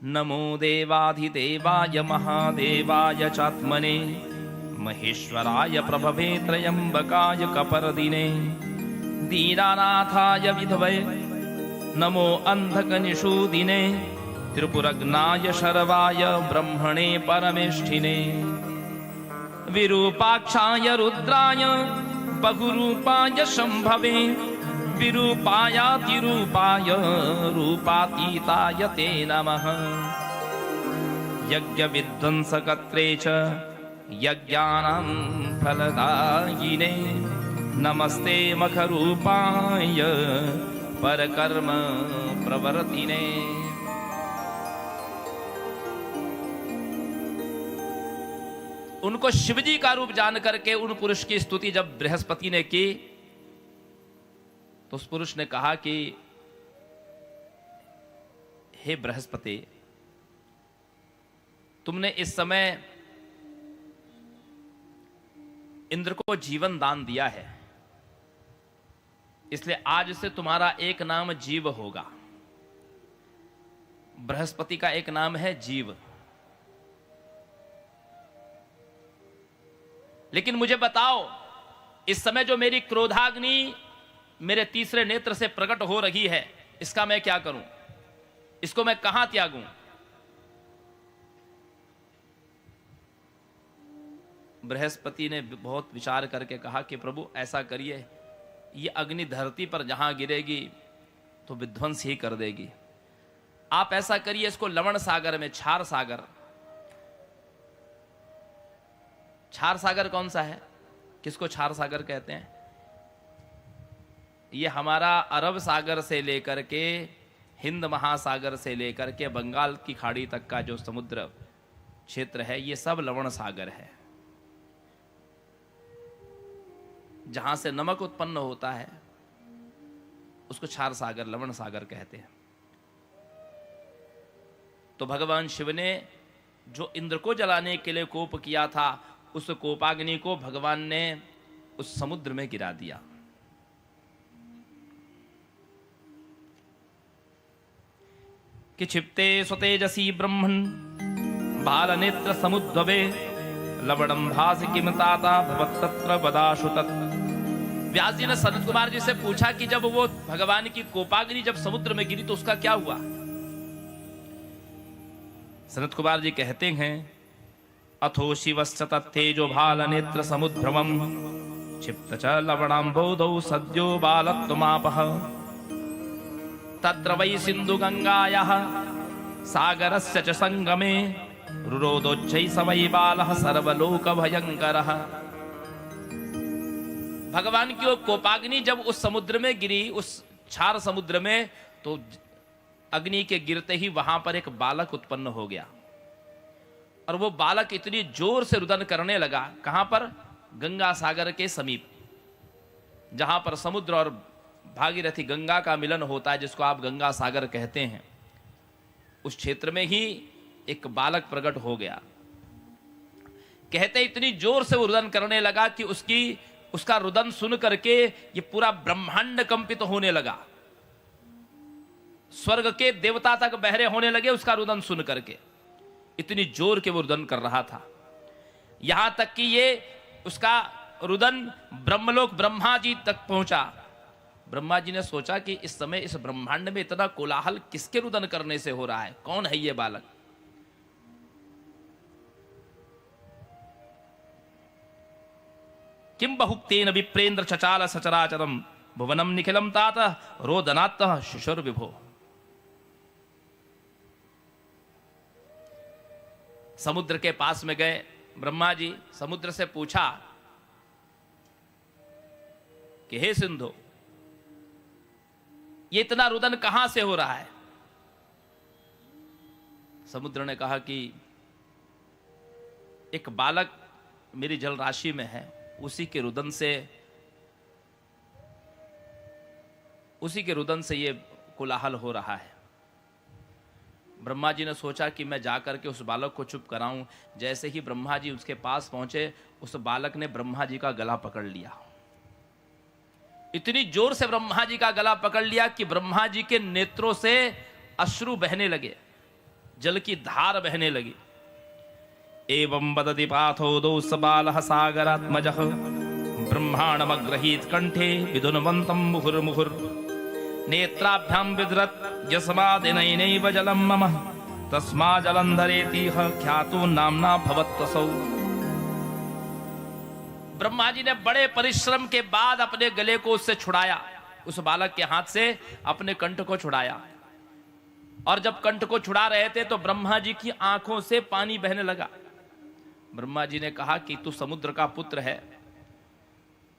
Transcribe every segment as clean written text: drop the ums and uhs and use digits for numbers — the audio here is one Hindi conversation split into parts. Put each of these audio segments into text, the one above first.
नमो देवाधिदेवाय महादेवाय चात्मने महेश्वराय प्रभवे त्र्यंबकाय कपर्दिने दीनानाथाय विधवे नमो अंधकनिषूदिने त्रिपुरग्नाय शर्वाय ब्रह्मणे परमेष्ठिने विरूपाक्षाय रुद्राय बहुरूपाय शंभवे विरूपायातिरूपाय रूपातीताय ते नमः यज्ञविध्वंसकर्त्रे च यज्ञानां फलदायिने नमस्ते मखरूपाय परकर्म प्रवर्तिने। उनको शिवजी का रूप जान करके उन पुरुष की स्तुति जब बृहस्पति ने की तो उस पुरुष ने कहा कि हे बृहस्पति, तुमने इस समय इंद्र को जीवन दान दिया है, इसलिए आज से तुम्हारा एक नाम जीव होगा। बृहस्पति का एक नाम है जीव। लेकिन मुझे बताओ, इस समय जो मेरी क्रोधाग्नि मेरे तीसरे नेत्र से प्रकट हो रही है, इसका मैं क्या करूं? इसको मैं कहां त्यागूं? बृहस्पति ने बहुत विचार करके कहा कि प्रभु ऐसा करिए, ये अग्नि धरती पर जहां गिरेगी तो विध्वंस ही कर देगी। आप ऐसा करिए, इसको लवण सागर में, क्षार सागर। क्षार सागर कौन सा है? किसको क्षार सागर कहते हैं? ये हमारा अरब सागर से लेकर के हिंद महासागर से लेकर के बंगाल की खाड़ी तक का जो समुद्र क्षेत्र है, ये सब लवण सागर है। जहां से नमक उत्पन्न होता है उसको क्षार सागर, लवण सागर कहते हैं। तो भगवान शिव ने जो इंद्र को जलाने के लिए कोप किया था, उस कोपाग्नि को भगवान ने उस समुद्र में गिरा दिया। कि क्षिप्ते स्वतेजसी ब्रह्मन् बालनेत्र समुद्भवे लवणं भासि किम ताता भवत्तत्र वदाशु तत्। व्यास जी ने सनत कुमार जी से पूछा कि जब वो भगवान की कोपाग्नि जब समुद्र में गिरी तो उसका क्या हुआ? सनत कुमार जी कहते हैं, अथो शिवश्च तत्तेजो भालनेत्र समुद्भ्रमं क्षिप्त च लवणाम्बोधौ सद्यो बालत्वमापः तत्र वै सिंधु गंगायाः सागरस्य च संगमे रुरोधोच्चै स वै बालः सर्वलोक भयंकरः। भगवान की वो कोपाग्नि जब उस समुद्र में गिरी, उस क्षार समुद्र में, तो अग्नि के गिरते ही वहां पर एक बालक उत्पन्न हो गया। और वो बालक इतनी जोर से रुदन करने लगा। कहां पर? गंगा सागर के समीप, जहां पर समुद्र और भागीरथी गंगा का मिलन होता है, जिसको आप गंगा सागर कहते हैं। उस क्षेत्र में ही एक बालक प्रकट हो गया। कहते इतनी जोर से वो रुदन करने लगा कि उसका रुदन सुन करके ये पूरा ब्रह्मांड कंपित होने लगा। स्वर्ग के देवता तक बहरे होने लगे उसका रुदन सुन करके। इतनी जोर के वो रुदन कर रहा था, यहां तक कि ये उसका रुदन ब्रह्मलोक ब्रह्मा जी तक पहुंचा। ब्रह्मा जी ने सोचा कि इस समय इस ब्रह्मांड में इतना कोलाहल किसके रुदन करने से हो रहा है? कौन है ये बालक? किम बहुक्तेन विप्रेंद्र चचाल सचराचरम भुवनम निखिलम तात रोदनात् शिशुर विभो। समुद्र के पास में गए ब्रह्मा जी, समुद्र से पूछा कि हे सिंधु, ये इतना रुदन कहां से हो रहा है? समुद्र ने कहा कि एक बालक मेरी जल राशि में है, उसी के रुदन से ये कोलाहल हो रहा है। ब्रह्मा जी ने सोचा कि मैं जाकर के उस बालक को चुप कराऊं। जैसे ही ब्रह्मा जी उसके पास पहुंचे, उस बालक ने ब्रह्मा जी का गला पकड़ लिया। इतनी जोर से ब्रह्मा जी का गला पकड़ लिया कि ब्रह्मा जी के नेत्रों से अश्रु बहने लगे। जल की धार बहने लगी। एवं वदति पाथोदौ स बालः सागरात्मजः ब्रह्माण्डमग्रहीत कंठे विधुनवन्तं मुहुर्मुहुर् नेत्राभ्यां विधृत यस्मादिनैनैव जलं मम तस्मा जलंधरेतिह ख्यातो नाम्ना भवत्तसौ। ब्रह्मा जी ने बड़े परिश्रम के बाद अपने गले को उससे छुड़ाया, उस बालक के हाथ से अपने कंठ को छुड़ाया। और जब कंठ को छुड़ा रहे थे तो ब्रह्मा जी की आंखों से पानी बहने लगा। ब्रह्मा जी ने कहा कि तू समुद्र का पुत्र है,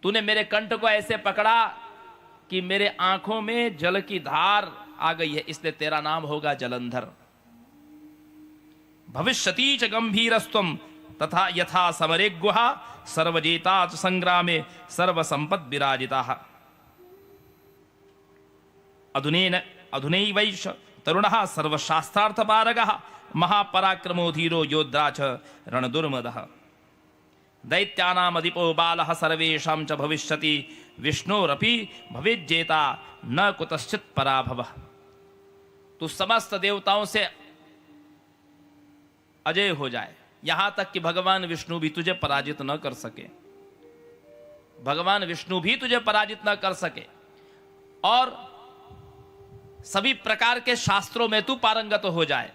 तूने मेरे कंठ को ऐसे पकड़ा कि मेरे आंखों में जल की धार आ गई है, इसलिए तेरा नाम होगा जलंधर। भविष्यति च गंभीरस्त्वं तथा यथा समरे गुहा सर्वजेता च संग्रामे सर्व संपद विराजिता। अधुनैवैष तरुणः सर्वशास्त्रार्थपारगः महापराक्रमो धीरो योद्धा च रणदुर्मदः। दैत्यानामधिपो बालः सर्वेषां च भविष्यति विष्णोरपि भवेज्जेता न कुतश्चित् पराभवः। तू समस्त देवताओं से अजय हो जाए, यहां तक कि भगवान विष्णु भी तुझे पराजित न कर सके, भगवान विष्णु भी तुझे पराजित न कर सके, और सभी प्रकार के शास्त्रों में तू पारंगत हो जाए।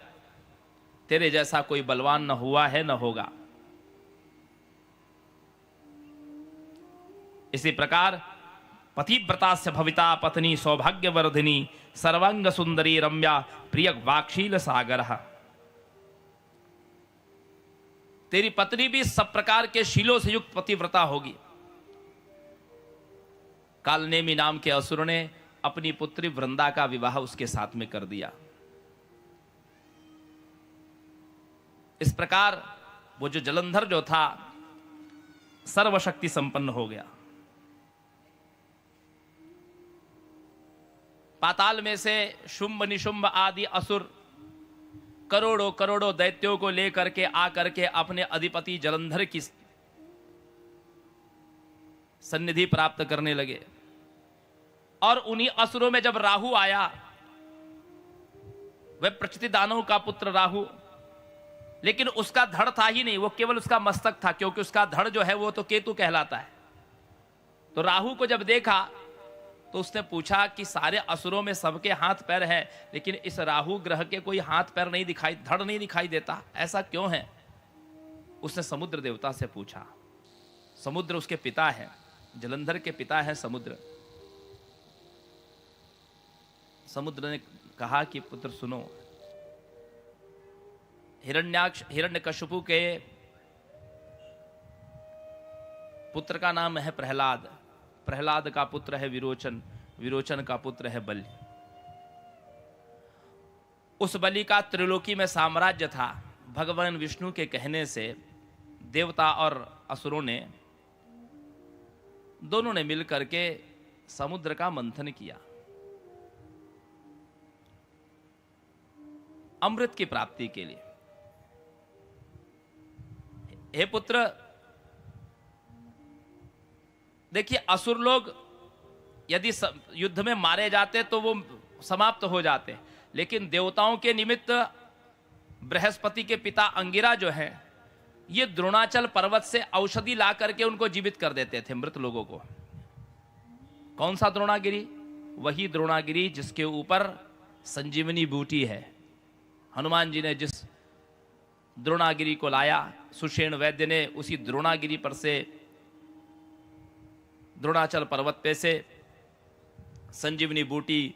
तेरे जैसा कोई बलवान न हुआ है न होगा। इसी प्रकार पतिव्रता से भविता पत्नी सौभाग्यवर्धिनी सर्वांग सुंदरी रम्या प्रिय वाक्षील सागर। तेरी पत्नी भी सब प्रकार के शीलों से युक्त पतिव्रता होगी। कालनेमी नाम के असुर ने अपनी पुत्री वृंदा का विवाह उसके साथ में कर दिया। इस प्रकार वो जो जलंधर जो था सर्वशक्ति संपन्न हो गया। पाताल में से शुंभ निशुंभ आदि असुर करोड़ों करोड़ों दैत्यों को लेकर के आकर के अपने अधिपति जलंधर की सन्निधि प्राप्त करने लगे। और उन्हीं असुरों में जब राहु आया, वह प्रचति दानव का पुत्र राहु, लेकिन उसका धड़ था ही नहीं, वो केवल उसका मस्तक था, क्योंकि उसका धड़ जो है वो तो केतु कहलाता है। तो राहु को जब देखा तो उसने पूछा कि सारे असुरों में सबके हाथ पैर है, लेकिन इस राहु ग्रह के कोई हाथ पैर नहीं दिखाई, धड़ नहीं दिखाई देता, ऐसा क्यों है? उसने समुद्र देवता से पूछा। समुद्र उसके पिता है, जलंधर के पिता है समुद्र। समुद्र ने कहा कि पुत्र सुनो, हिरण्यकशिपु के पुत्र का नाम है प्रहलाद, प्रहलाद का पुत्र है विरोचन, विरोचन का पुत्र है बलि। उस बलि का त्रिलोकी में साम्राज्य था। भगवान विष्णु के कहने से देवता और असुरों ने दोनों ने मिलकर के समुद्र का मंथन किया अमृत की प्राप्ति के लिए। हे पुत्र, देखिए असुर लोग यदि युद्ध में मारे जाते तो वो समाप्त हो जाते, लेकिन देवताओं के निमित्त बृहस्पति के पिता अंगिरा जो है, ये द्रोणाचल पर्वत से औषधि ला करके उनको जीवित कर देते थे, मृत लोगों को। कौन सा द्रोणागिरी? वही द्रोणागिरी जिसके ऊपर संजीवनी बूटी है। हनुमान जी ने जिस द्रोणागिरी को लाया, सुषेण वैद्य ने उसी द्रोणागिरी पर से, द्रोणाचल पर्वत पे से संजीवनी बूटी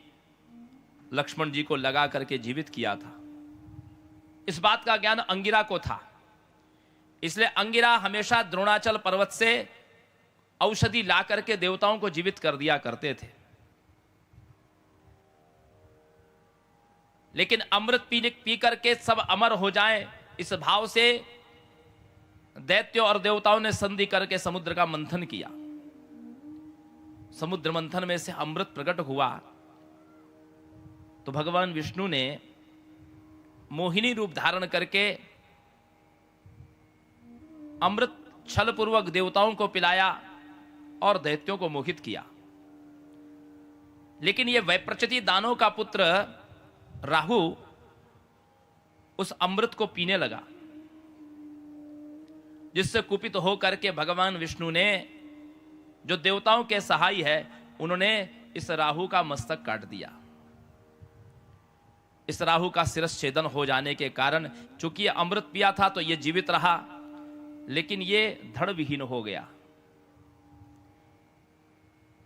लक्ष्मण जी को लगा करके जीवित किया था। इस बात का ज्ञान अंगिरा को था, इसलिए अंगिरा हमेशा द्रोणाचल पर्वत से औषधि ला करके देवताओं को जीवित कर दिया करते थे। लेकिन अमृत पी करके सब अमर हो जाएं, इस भाव से दैत्यों और देवताओं ने संधि करके समुद्र का मंथन किया। समुद्र मंथन में से अमृत प्रकट हुआ तो भगवान विष्णु ने मोहिनी रूप धारण करके अमृत छल पूर्वक देवताओं को पिलाया और दैत्यों को मोहित किया। लेकिन यह वैप्रचति दानव का पुत्र राहु उस अमृत को पीने लगा, जिससे कुपित होकर के भगवान विष्णु ने, जो देवताओं के सहाय है, उन्होंने इस राहु का मस्तक काट दिया। इस राहु का शिरच्छेदन हो जाने के कारण, चूंकि ये अमृत पिया था तो ये जीवित रहा, लेकिन ये धड़ विहीन हो गया।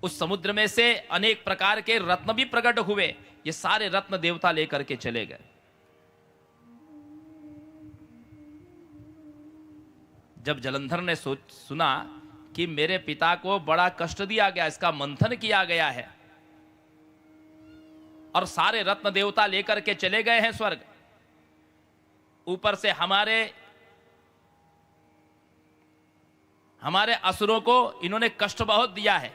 उस समुद्र में से अनेक प्रकार के रत्न भी प्रकट हुए। ये सारे रत्न देवता लेकर के चले गए। जब जलंधर ने सुना कि मेरे पिता को बड़ा कष्ट दिया गया, इसका मंथन किया गया है और सारे रत्न देवता लेकर के चले गए हैं स्वर्ग, ऊपर से हमारे असुरों को इन्होंने कष्ट बहुत दिया है,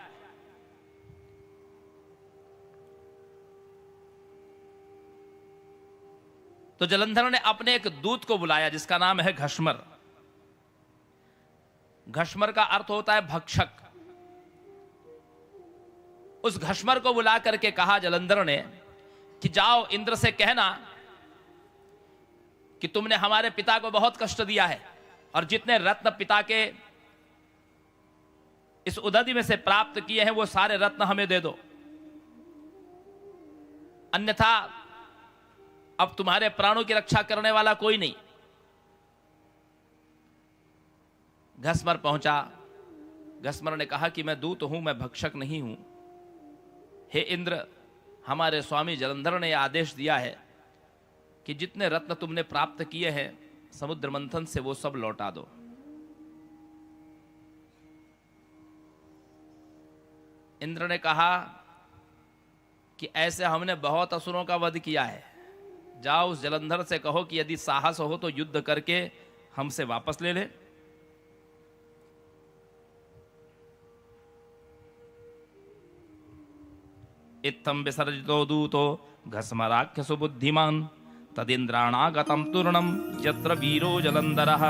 तो जलंधर ने अपने एक दूत को बुलाया जिसका नाम है घष्मर। घष्मर का अर्थ होता है भक्षक। उस घष्मर को बुला करके कहा जलंधर ने कि जाओ इंद्र से कहना कि तुमने हमारे पिता को बहुत कष्ट दिया है और जितने रत्न पिता के इस उदधि में से प्राप्त किए हैं वो सारे रत्न हमें दे दो, अन्यथा अब तुम्हारे प्राणों की रक्षा करने वाला कोई नहीं। घष्मर पहुंचा। घष्मर ने कहा कि मैं दूत हूं, मैं भक्षक नहीं हूं। हे इंद्र, हमारे स्वामी जलंधर ने आदेश दिया है कि जितने रत्न तुमने प्राप्त किए हैं समुद्र मंथन से वो सब लौटा दो। इंद्र ने कहा कि ऐसे हमने बहुत असुरों का वध किया है, जाओ उस जलंधर से कहो कि यदि साहस हो तो युद्ध करके हमसे वापस ले ले। इत्थं विसर्जितो दूतो घस्मराख्यसु बुद्धिमान् तदिन्द्राणागतं तूर्णं यत्र वीरो जलंधरः।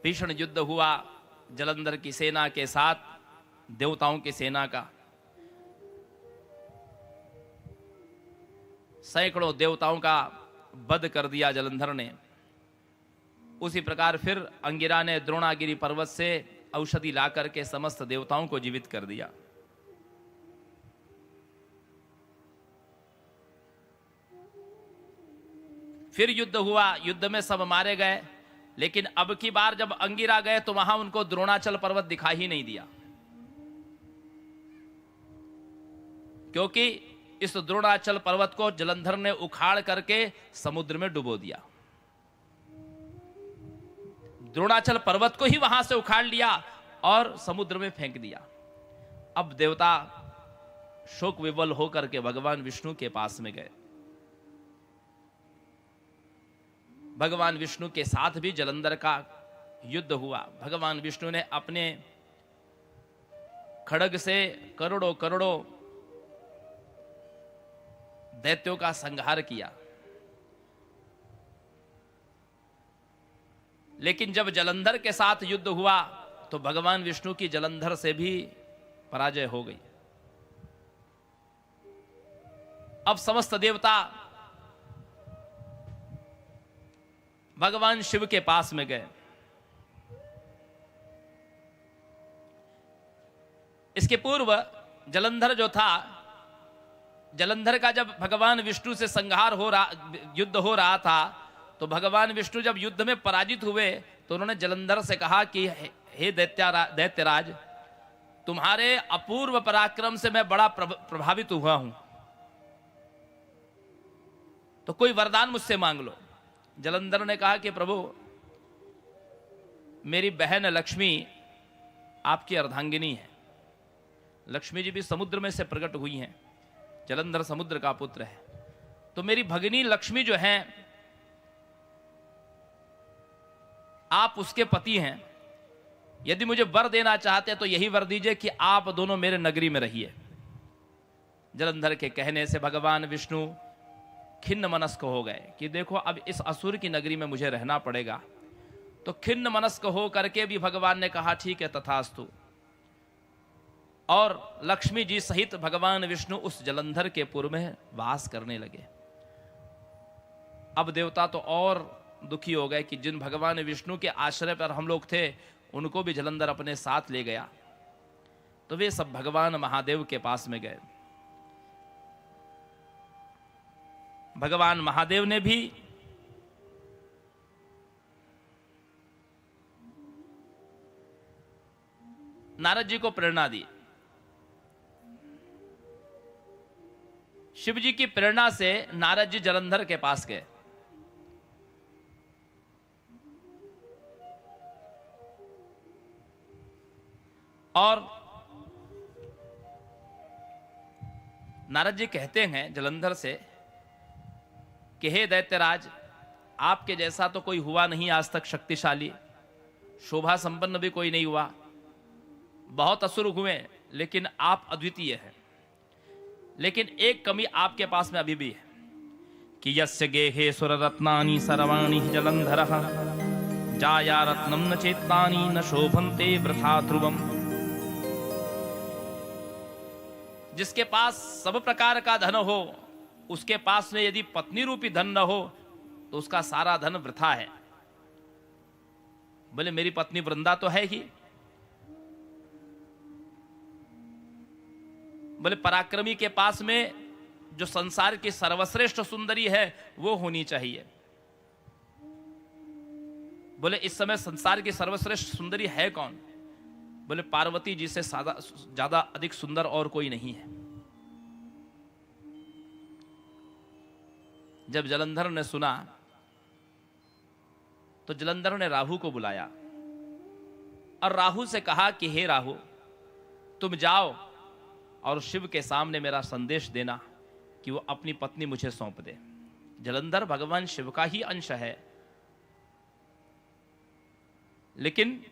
भीषण युद्ध हुआ जलंधर की सेना के साथ देवताओं की सेना का। सैकड़ों देवताओं का वध कर दिया जलंधर ने। उसी प्रकार फिर अंगिरा ने द्रोणागिरी पर्वत से औषधि ला करके समस्त देवताओं को जीवित कर दिया। फिर युद्ध हुआ, युद्ध में सब मारे गए, लेकिन अब की बार जब अंगिरा गए तो वहां उनको द्रोणाचल पर्वत दिखाई ही नहीं दिया, क्योंकि इस द्रोणाचल पर्वत को जलंधर ने उखाड़ करके समुद्र में डुबो दिया। द्रोणाचल पर्वत को ही वहां से उखाड़ लिया और समुद्र में फेंक दिया। अब देवता शोक विवल होकर के भगवान विष्णु के पास में गए। भगवान विष्णु के साथ भी जलंधर का युद्ध हुआ। भगवान विष्णु ने अपने खड्ग से करोड़ों करोड़ों दैत्यों का संहार किया, लेकिन जब जलंधर के साथ युद्ध हुआ तो भगवान विष्णु की जलंधर से भी पराजय हो गई। अब समस्त देवता भगवान शिव के पास में गए। इसके पूर्व जलंधर जो था, जलंधर का जब भगवान विष्णु से संहार हो रहा, युद्ध हो रहा था, तो भगवान विष्णु जब युद्ध में पराजित हुए तो उन्होंने जलंधर से कहा कि हे दैत्यराज, तुम्हारे अपूर्व पराक्रम से मैं बड़ा प्रभावित हुआ हूं, तो कोई वरदान मुझसे मांग लो। जलंधर ने कहा कि प्रभु, मेरी बहन लक्ष्मी आपकी अर्धांगिनी है। लक्ष्मी जी भी समुद्र में से प्रकट हुई हैं, जलंधर समुद्र का पुत्र है, तो मेरी भगिनी लक्ष्मी जो है, आप उसके पति हैं। यदि मुझे वर देना चाहते हैं तो यही वर दीजिए कि आप दोनों मेरे नगरी में रहिए। जलंधर के कहने से भगवान विष्णु खिन्न मनस्क हो गए कि देखो अब इस असुर की नगरी में मुझे रहना पड़ेगा। तो खिन्न मनस्क हो करके भी भगवान ने कहा ठीक है तथास्तु। और लक्ष्मी जी सहित भगवान विष्णु उस जलंधर के पुर में वास करने लगे। अब देवता तो और दुखी हो गए कि जिन भगवान विष्णु के आश्रय पर हम लोग थे उनको भी जलंधर अपने साथ ले गया। तो वे सब भगवान महादेव के पास में गए। भगवान महादेव ने भी नारद जी को प्रेरणा दी। शिव जी की प्रेरणा से नारद जी जलंधर के पास गए। और नारद जी कहते हैं जलंधर से कि हे दैत्यराज, आपके जैसा तो कोई हुआ नहीं आज तक शक्तिशाली, शोभा संपन्न भी कोई नहीं हुआ। बहुत असुर हुए लेकिन आप अद्वितीय हैं। लेकिन एक कमी आपके पास में अभी भी है कि यस्य गेहे सुररत्नानि सर्वाणि जलंधरः जाया रत्नम न चेतानि न शोभन्ते वृथा ध्रुवम्। जिसके पास सब प्रकार का धन हो, उसके पास में यदि पत्नी रूपी धन न हो तो उसका सारा धन वृथा है। बोले मेरी पत्नी वृंदा तो है ही। बोले पराक्रमी के पास में जो संसार की सर्वश्रेष्ठ सुंदरी है वो होनी चाहिए। बोले इस समय संसार की सर्वश्रेष्ठ सुंदरी है कौन? बोले पार्वती जी से ज्यादा अधिक सुंदर और कोई नहीं है। जब जलंधर ने सुना तो जलंधर ने राहु को बुलाया और राहु से कहा कि हे राहु, तुम जाओ और शिव के सामने मेरा संदेश देना कि वो अपनी पत्नी मुझे सौंप दे। जलंधर भगवान शिव का ही अंश है। लेकिन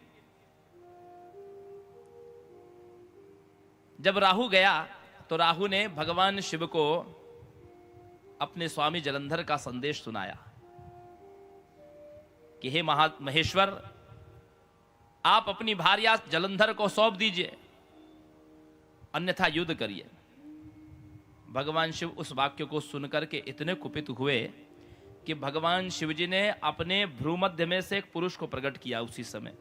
जब राहु गया तो राहु ने भगवान शिव को अपने स्वामी जलंधर का संदेश सुनाया कि हे महेश्वर, आप अपनी भार्या जलंधर को सौंप दीजिए, अन्यथा युद्ध करिए। भगवान शिव उस वाक्य को सुनकर के इतने कुपित हुए कि भगवान शिव जी ने अपने भ्रूमध्य में से एक पुरुष को प्रकट किया उसी समय।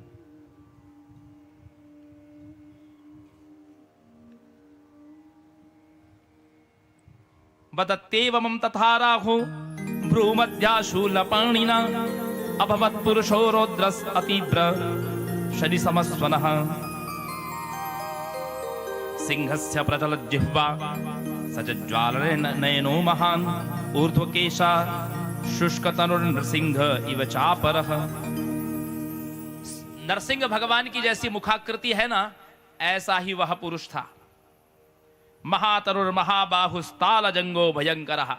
बदत्तेवं तथा राहु भ्रूमध्याशूलपाणिना अभवत् पुरुषो रौद्रस् अतीव्र शनि समस्वनः सिंहस्य प्रचलत् जिह्वा सज्ज्वालनयनो महान् ऊर्ध्वकेशा शुष्कतनुर्नृसिंह इव चापरः। नरसिंह भगवान की जैसी मुखाकृति है ना, ऐसा ही वह पुरुष था। महातरुर महाबाहुस्ताल जंगो भयंकरः।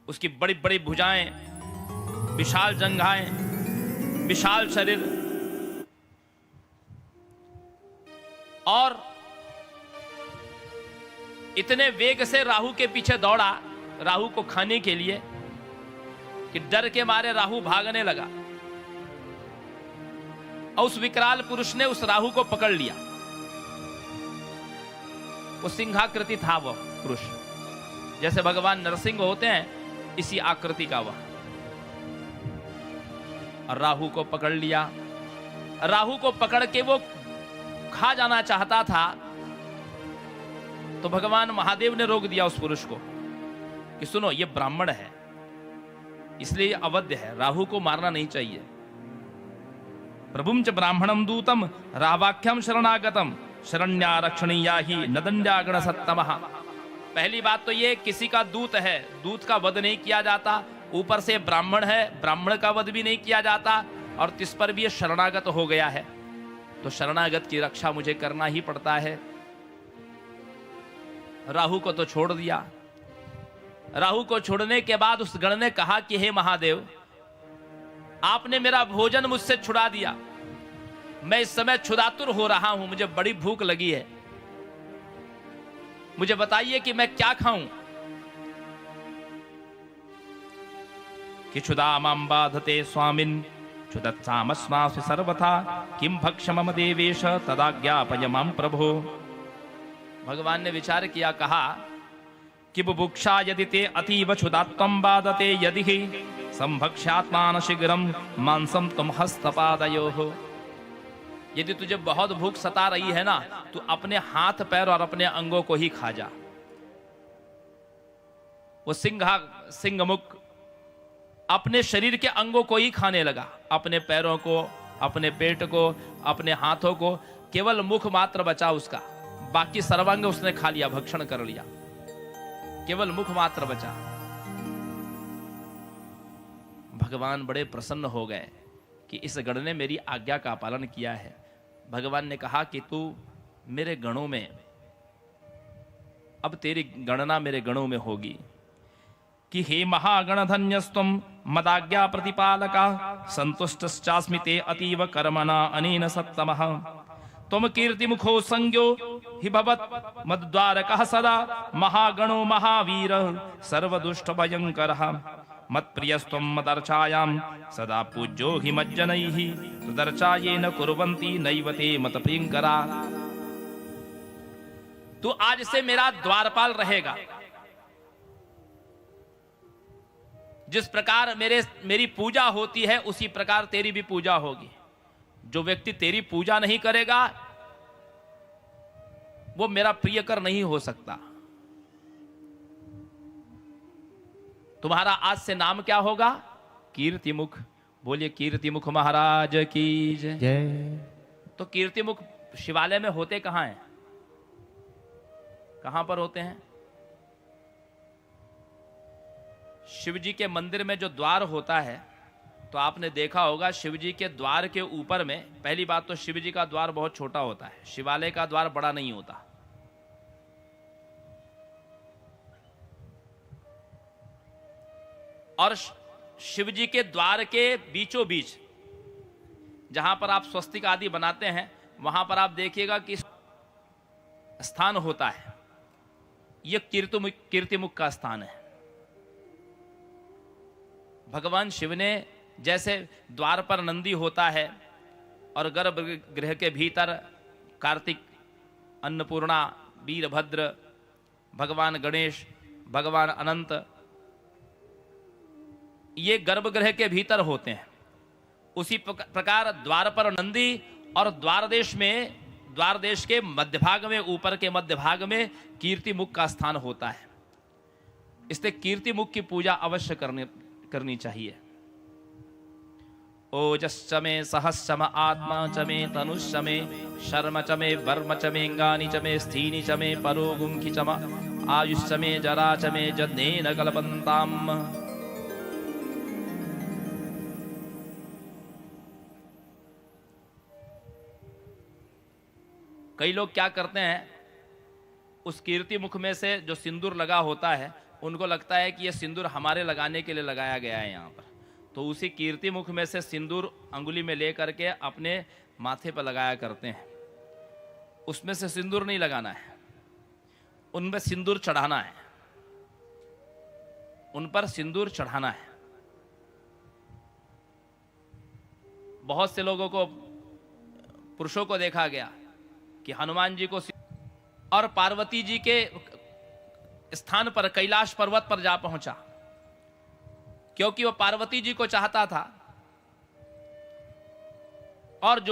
उसकी बड़ी बड़ी भुजाएं, विशाल जंघाएं, विशाल शरीर और इतने वेग से राहु के पीछे दौड़ा राहु को खाने के लिए कि डर के मारे राहु भागने लगा और उस विकराल पुरुष ने उस राहु को पकड़ लिया। वो सिंहाकृति था वह पुरुष, जैसे भगवान नरसिंह होते हैं इसी आकृति का वह। और राहु को पकड़ लिया। राहु को पकड़ के वो खा जाना चाहता था तो भगवान महादेव ने रोक दिया उस पुरुष को कि सुनो, ये ब्राह्मण है इसलिए अवध्य है, राहु को मारना नहीं चाहिए। प्रभुम च ब्राह्मणम दूतम रावाख्यम शरणागतम शरण्यारक्षणीया ही नदंड्यागण सत्तमः। पहली बात तो ये किसी का दूत है, दूत का वध नहीं किया जाता। ऊपर से ब्राह्मण है, ब्राह्मण का वध भी नहीं किया जाता। और तिस पर भी ये शरणागत हो गया है तो शरणागत की रक्षा मुझे करना ही पड़ता है। राहु को तो छोड़ दिया। राहु को छोड़ने के बाद उस गण ने कहा कि हे महादेव, आपने मेरा भोजन मुझसे छुड़ा दिया। मैं इस समय क्षुधातुर हो रहा हूं, मुझे बड़ी भूख लगी है, मुझे बताइए कि मैं क्या खाऊं। कि क्षुधा मां बाधते स्वामिन् क्षुदत्सामस्मासि सर्वथा किं भक्ष मम देवेश तदाज्ञापय मां प्रभो। भगवान ने विचार किया, कहा कि बुभुक्षा यदि ते अतीव क्षुदात्वं बाधते यदि हि संभक्ष्यात्मान शीघ्रं मांसम तुम हस्तपादयोः। यदि तुझे बहुत भूख सता रही है ना, तू अपने हाथ पैर और अपने अंगों को ही खा जा। वो सिंहमुख अपने शरीर के अंगों को ही खाने लगा, अपने पैरों को, अपने पेट को, अपने हाथों को। केवल मुख मात्र बचा उसका, बाकी सर्वांग उसने खा लिया, भक्षण कर लिया। केवल मुख मात्र बचा। भगवान बड़े प्रसन्न हो गए कि इस गण ने मेरी आज्ञा का पालन किया है। भगवान ने कहा कि तू मेरे गणों में, अब तेरी गणना मेरे गणों में होगी कि हे महागण धन्यस्तुम मदाज्ञा प्रतिपालका संतुष्टश्चास्मि ते अतीव कर्मणा अनेन सत्तमः। तुम कीर्तिमुखो संज्ञो हि भवत् मद्द्वारकः सदा महागणो महावीर सर्वदुष्ट भयंकरः। मत्प्रियस्त्वं मदर्चायां सदा पूज्यो हि मज्जनैः तदर्चायेन कुर्वन्ति नैव ते मतप्रियंकरा। तू आज से मेरा द्वारपाल रहेगा। जिस प्रकार मेरी पूजा होती है उसी प्रकार तेरी भी पूजा होगी। जो व्यक्ति तेरी पूजा नहीं करेगा वो मेरा प्रियकर नहीं हो सकता। तुम्हारा आज से नाम क्या होगा? कीर्तिमुख। बोलिए कीर्तिमुख महाराज की जय। तो कीर्तिमुख शिवालय में होते कहां हैं? कहां पर होते हैं? शिव जी के मंदिर में जो द्वार होता है, तो आपने देखा होगा शिव जी के द्वार के ऊपर में, पहली बात तो शिव जी का द्वार बहुत छोटा होता है, शिवालय का द्वार बड़ा नहीं होता। और शिव जी के द्वार के बीचों बीच जहां पर आप स्वस्तिक आदि बनाते हैं, वहां पर आप देखिएगा कि स्थान होता है। यह कीर्तिमुख का स्थान है। भगवान शिव ने जैसे द्वार पर नंदी होता है और गर्भगृह के भीतर कार्तिक, अन्नपूर्णा, वीरभद्र, भगवान गणेश, भगवान अनंत, ये गर्भगृह के भीतर होते हैं। उसी प्रकार द्वार पर नंदी और द्वार देश के मध्य भाग में, ऊपर के मध्य भाग में कीर्तिमुख का स्थान होता है। इसलिए कीर्तिमुख की पूजा अवश्य करनी चाहिए। ओजश्च मे सहस्र आत्मा च मे तनुश्च मे शर्म च मे वर्म च मे अंगानि च मे स्थीनि च मे परोगुंखि च मे आयुश्च मे जरा च मे जनेन कल्पन्ताम्। कई लोग क्या करते हैं, उस कीर्तिमुख में से जो सिंदूर लगा होता है, उनको लगता है कि यह सिंदूर हमारे लगाने के लिए लगाया गया है यहाँ पर। तो उसी कीर्तिमुख में से सिंदूर अंगुली में ले करके अपने माथे पर लगाया करते हैं। उसमें से सिंदूर नहीं लगाना है, उनमें सिंदूर चढ़ाना है, उन पर सिंदूर चढ़ाना है। बहुत से लोगों को, पुरुषों को देखा गया कि हनुमान जी को और पार्वती जी के स्थान पर कैलाश पर्वत पर जा पहुंचा, क्योंकि वह पार्वती जी को चाहता था। और जो